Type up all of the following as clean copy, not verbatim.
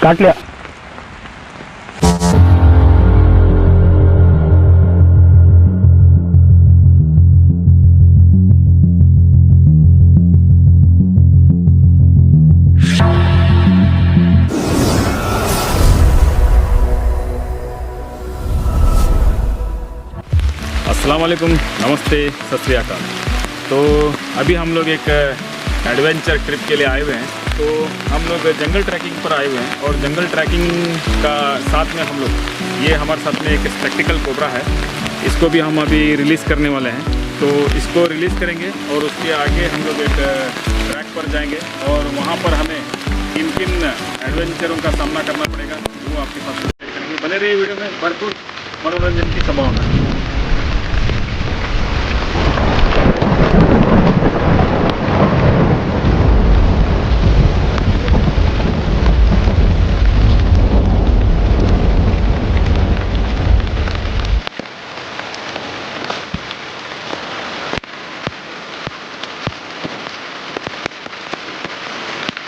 काट लिया। अस्सलाम वालेकुम, नमस्ते, सत श्री अकाल। तो अभी हम लोग एक एडवेंचर ट्रिप के लिए आए हुए हैं। तो हम लोग जंगल ट्रैकिंग पर आए हुए हैं और जंगल ट्रैकिंग का साथ में हम लोग ये हमारे साथ में एक स्पेक्टिकल कोबरा है, इसको भी हम अभी रिलीज़ करने वाले हैं। तो इसको रिलीज़ करेंगे और उसके आगे हम लोग एक ट्रैक पर जाएंगे और वहाँ पर हमें किन किन एडवेंचरों का सामना करना पड़ेगा वो आपके साथ शेयर करेंगे। बने रहिए, वीडियो में भरपूर मनोरंजन की संभावना है।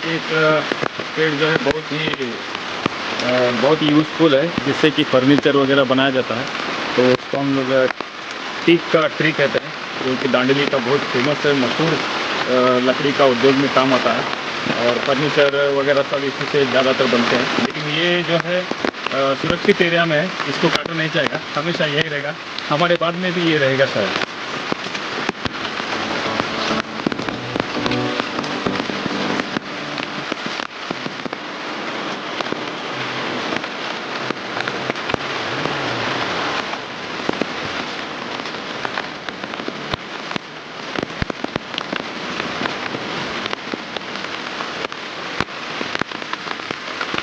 एक पेड़ जो है बहुत ही यूज़फुल है, जिससे कि फर्नीचर वगैरह बनाया जाता है। तो उसको हम लोग टीक का ट्री कहते हैं, जो कि दांडली का बहुत फेमस है, मशहूर लकड़ी का उद्योग में काम आता है और फर्नीचर वगैरह सब इसी से ज़्यादातर बनते हैं। लेकिन ये जो है सुरक्षित एरिया में है, इसको काटा नहीं जाएगा, हमेशा यही रहेगा, हमारे बाद में भी ये रहेगा शायद।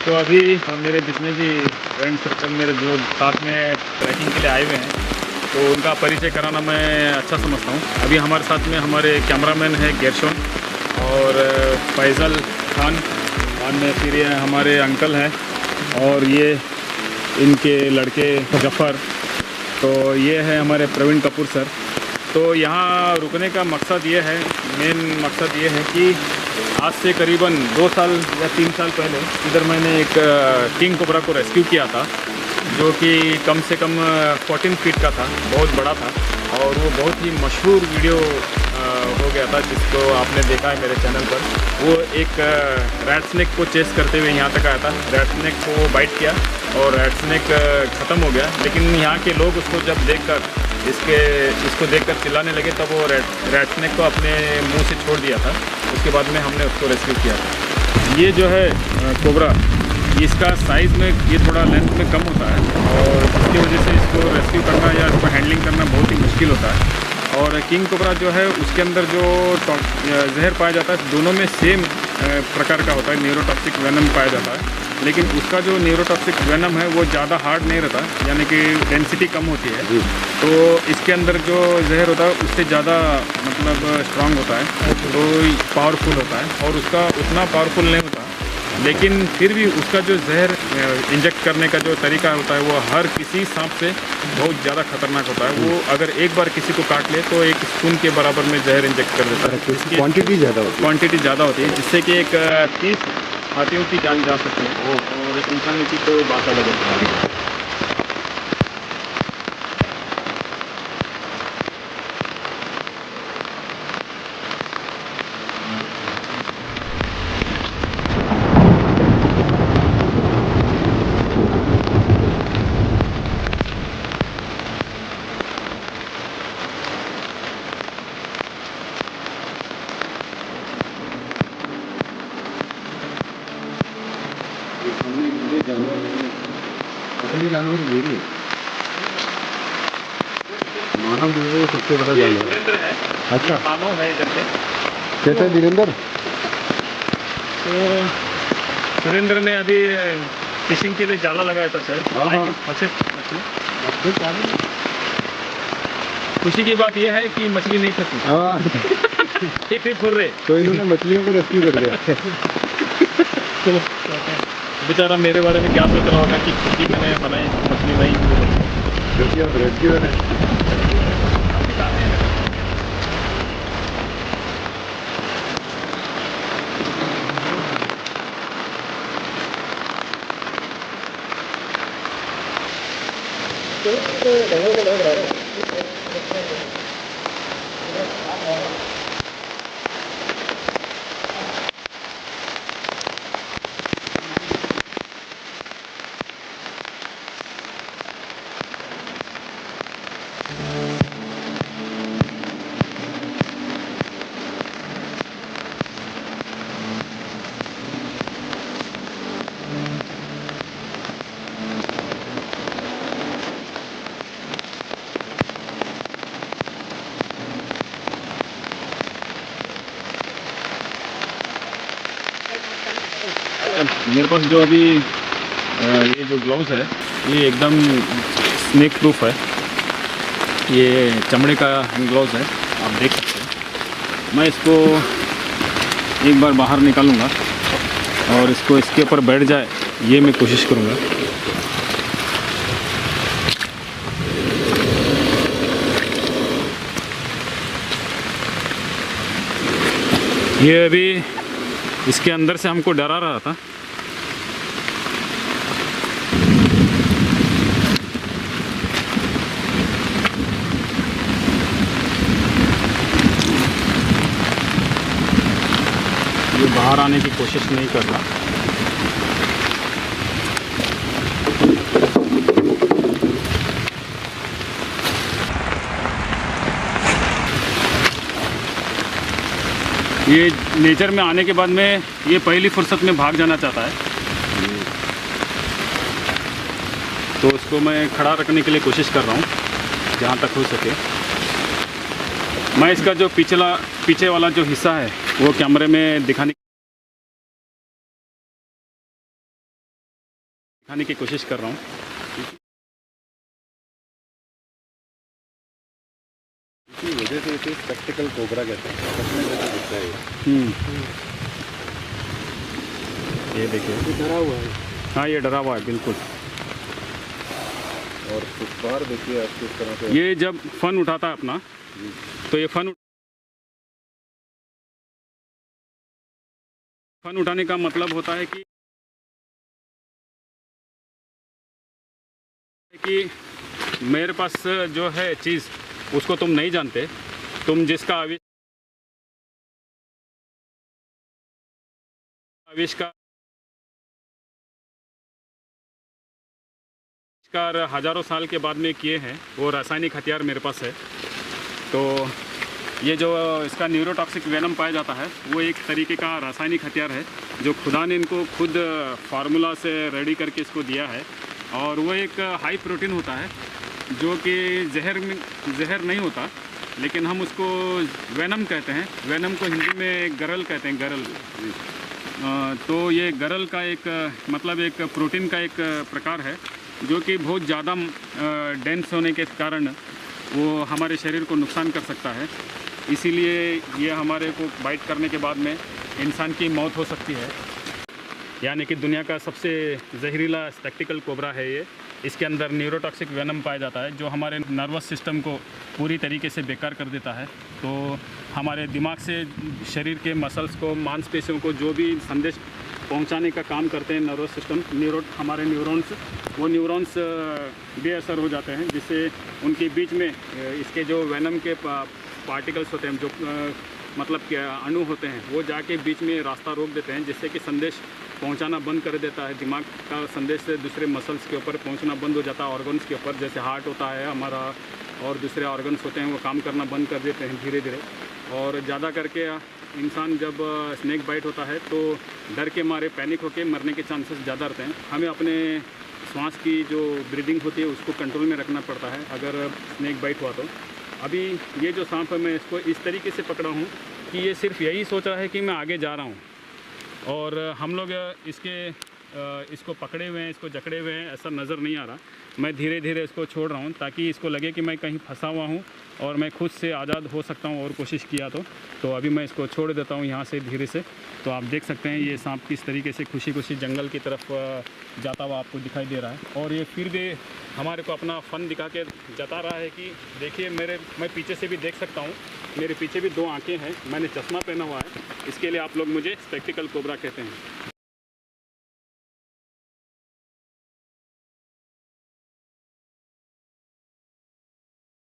तो अभी मेरे जितने भी फ्रेंड सर्कल मेरे जो साथ में ट्रैकिंग के लिए आए हुए हैं, तो उनका परिचय कराना मैं अच्छा समझता हूँ। अभी हमारे साथ में हमारे कैमरामैन है गेरशोन और फैज़ल खान, बाद में फिर ये हमारे अंकल हैं और ये इनके लड़के जफ़र। तो ये है हमारे प्रवीण कपूर सर। तो यहाँ रुकने का मकसद ये है, मेन मकसद ये है कि आज से करीबन 2 साल या 3 साल पहले इधर मैंने एक किंग कोबरा को रेस्क्यू किया था, जो कि कम से कम 14 फीट का था, बहुत बड़ा था और वो बहुत ही मशहूर वीडियो हो गया था, जिसको आपने देखा है मेरे चैनल पर। वो एक रैट स्नेक को चेस करते हुए यहाँ तक आया था, रैट स्नेक को बाइट किया और रैट स्नेक ख़त्म हो गया। लेकिन यहाँ के लोग उसको जब देखकर इसको देखकर चिल्लाने लगे, तब वो रैट स्नेक को अपने मुंह से छोड़ दिया था। उसके बाद में हमने उसको रेस्क्यू किया था। ये जो है कोबरा, इसका साइज़ में ये थोड़ा लेंथ में कम होता है और इसकी वजह से इसको रेस्क्यू करना या इसको हैंडलिंग करना बहुत ही मुश्किल होता है। और किंग कोबरा जो है उसके अंदर जो जहर पाया जाता है, दोनों में सेम प्रकार का होता है, न्यूरोटॉक्सिक वेनम पाया जाता है। लेकिन उसका जो न्यूरोटॉक्सिक वेनम है वो ज़्यादा हार्ड नहीं रहता, यानी कि डेंसिटी कम होती है। तो इसके अंदर जो जहर होता है उससे ज़्यादा मतलब स्ट्रांग होता है, तो पावरफुल होता है और उसका उतना पावरफुल नहीं होता। लेकिन फिर भी उसका जो जहर इंजेक्ट करने का जो तरीका होता है वो हर किसी सांप से बहुत ज़्यादा खतरनाक होता है। वो अगर एक बार किसी को काट ले तो 1 स्पून के बराबर में जहर इंजेक्ट कर देता है। इसकी क्वांटिटी ज़्यादा होती है, जिससे कि एक 30 हाथियों की जान जा सकती है और इंसानों की तो बात अलग है। मानव जो है वो सबसे बड़ा जानवर है। अच्छा, मानव है इधर पे। कैसे वीरेंद्र? तो सुरेंद्र ने अभी फिशिंग के लिए जाला लगाया था सर। मछली खुशी की बात यह है कि मछली नहीं फंसी। हाँ फिर फुर रहे तो इन्होंने मछलियों को रेस्क्यू कर दिया। तो बेचारा मेरे बारे में क्या सोच रहा होगा कि खुशी मैंने बनाई, मछली नहीं। रेस्क्यू है। मेरे पास जो अभी ये जो ग्लव्स है ये एकदम स्नेक प्रूफ है। ये चमड़े का ग्लव्स है, आप देख सकते हैं। मैं इसको एक बार बाहर निकालूंगा और इसको इसके ऊपर बैठ जाए ये मैं कोशिश करूंगा। ये अभी इसके अंदर से हमको डरा रहा था। ये बाहर आने की कोशिश नहीं कर रहा। ये नेचर में आने के बाद में ये पहली फुर्सत में भाग जाना चाहता है, तो उसको मैं खड़ा रखने के लिए कोशिश कर रहा हूँ जहाँ तक हो सके। मैं इसका जो पीछे वाला जो हिस्सा है वो कैमरे में दिखाने की कोशिश कर रहा हूँ। इसी वजह से इसे स्पेक्टिकल कोबरा कहते हैं। सपने जैसा दिखता है ये देखिए, डरा हुआ है। हाँ ये डरा हुआ है बिल्कुल। और इस बार देखिए आप किस तरह से ये जब फन उठाता है अपना, तो ये फन उठाने का मतलब होता है कि मेरे पास जो है चीज़ उसको तुम नहीं जानते, तुम जिसका आविष्कार हजारों साल के बाद में किए हैं, वो रासायनिक हथियार मेरे पास है। तो ये जो इसका न्यूरोटॉक्सिक वेनम पाया जाता है वो एक तरीके का रासायनिक हथियार है जो खुदा ने इनको खुद फार्मूला से रेडी करके इसको दिया है। और वो एक हाई प्रोटीन होता है जो कि जहर नहीं होता, लेकिन हम उसको वेनम कहते हैं। वेनम को हिंदी में गरल कहते हैं, गरल। तो ये गरल का एक मतलब एक प्रोटीन का एक प्रकार है जो कि बहुत ज़्यादा डेंस होने के कारण वो हमारे शरीर को नुकसान कर सकता है। इसीलिए ये हमारे को बाइट करने के बाद में इंसान की मौत हो सकती है। यानी कि दुनिया का सबसे जहरीला स्पेक्टिकल कोबरा है ये। इसके अंदर न्यूरोटॉक्सिक वेनम पाया जाता है जो हमारे नर्वस सिस्टम को पूरी तरीके से बेकार कर देता है। तो हमारे दिमाग से शरीर के मसल्स को, मांसपेशियों को जो भी संदेश पहुंचाने का काम करते हैं नर्वस सिस्टम, हमारे न्यूरॉन्स, वो न्यूरॉन्स बेअसर हो जाते हैं, जिससे उनके बीच में इसके जो वेनम के पार्टिकल्स होते हैं, जो मतलब कि अणु होते हैं, वो जाके बीच में रास्ता रोक देते हैं, जिससे कि संदेश पहुंचाना बंद कर देता है। दिमाग का संदेश से दूसरे मसल्स के ऊपर पहुंचना बंद हो जाता है, ऑर्गन्स के ऊपर, जैसे हार्ट होता है हमारा और दूसरे ऑर्गन्स होते हैं, वो काम करना बंद कर देते हैं धीरे धीरे। और ज़्यादा करके इंसान जब स्नेक बाइट होता है तो डर के मारे पैनिक होकर मरने के चांसेस ज़्यादा रहते हैं। हमें अपने सांस की जो ब्रीदिंग होती है उसको कंट्रोल में रखना पड़ता है अगर स्नेक बाइट हुआ तो। अभी ये जो सांप है मैं इसको इस तरीके से पकड़ा हूँ कि ये सिर्फ यही सोच रहा है कि मैं आगे जा रहा हूँ, और हम लोग इसको पकड़े हुए हैं, इसको जकड़े हुए हैं, ऐसा नज़र नहीं आ रहा। मैं धीरे धीरे इसको छोड़ रहा हूँ ताकि इसको लगे कि मैं कहीं फंसा हुआ हूँ और मैं खुद से आज़ाद हो सकता हूँ और कोशिश किया तो अभी मैं इसको छोड़ देता हूँ यहाँ से धीरे से। तो आप देख सकते हैं ये सांप किस तरीके से खुशी खुशी जंगल की तरफ जाता हुआ आपको दिखाई दे रहा है। और ये फिर भी हमारे को अपना फ़न दिखा के जता रहा है कि देखिए मैं पीछे से भी देख सकता हूँ, मेरे पीछे भी दो आँखें हैं, मैंने चश्मा पहना हुआ है, इसके लिए आप लोग मुझे स्पेक्टिकल कोबरा कहते हैं।